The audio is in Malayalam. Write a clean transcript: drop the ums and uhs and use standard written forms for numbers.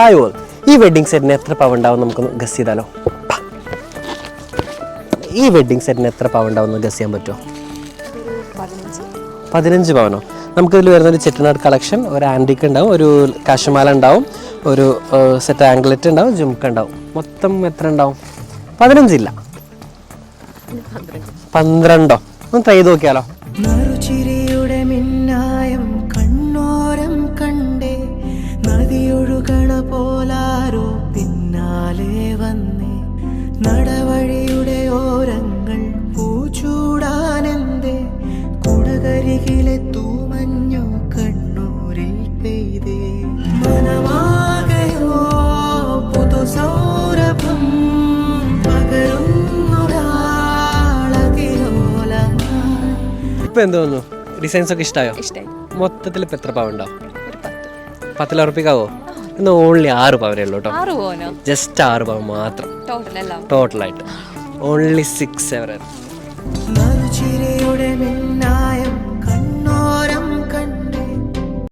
ഹായ് ഓൾ, ഈ വെഡ്ഡിംഗ് സെറ്റിന് എത്ര പവൻ ഉണ്ടാവും നമുക്കൊന്ന് ഗസ് ചെയ്താലോ? ഈ വെഡ്ഡിംഗ് സെറ്റിന് എത്ര പവൻ ഉണ്ടാവും എന്ന് ഗസ് ചെയ്യാൻ പറ്റുമോ? 15 പവനോ? നമുക്കിതിൽ വരുന്നൊരു ചെട്ടിനാട് കളക്ഷൻ, ഒരു ആൻറ്റിക്ക് ഉണ്ടാവും, ഒരു കശുമാല ഉണ്ടാവും, ഒരു സെറ്റ് ആംഗ്ലറ്റ് ഉണ്ടാവും, ജുംക്ക ഉണ്ടാവും. മൊത്തം എത്ര ഉണ്ടാവും? 15 ഇല്ല, 12. ഒന്ന് ട്രൈ ചെയ്ത് നോക്കിയാലോ? നറുചിരിയുടെ മിന്നായം കണ്ണോരം കണ്ടേ, നദിയൊഴുകണ പോലാരോ പിന്നാലെ വന്നേ, നടവഴിയുടെ ഓരങ്ങൾ പൂച്ചൂടാനെന്തേ, കുടകരികിലെ തൂമഞ്ഞു കണ്ണൂരിൽ പെയ്തേ, മനമാകയോ പുതുസൗരഭം പകരുന്നൊരാളതിലോലം. ഇപ്പം എന്ത് തോന്നുന്നു? ഡിസൈൻസ് ഒക്കെ ഇഷ്ടമായോ? മൊത്തത്തിൽ ഇപ്പം എത്ര പവൻ ഉണ്ടാവും? 10 ഉറപ്പിക്കാവോ? ഇന്ന് ഓൺലി 6 പവനേ ഉള്ളൂ കേട്ടോ. ജസ്റ്റ് 6 പവൻ മാത്രം ടോട്ടലായിട്ട്. ഓൺലി 6 7.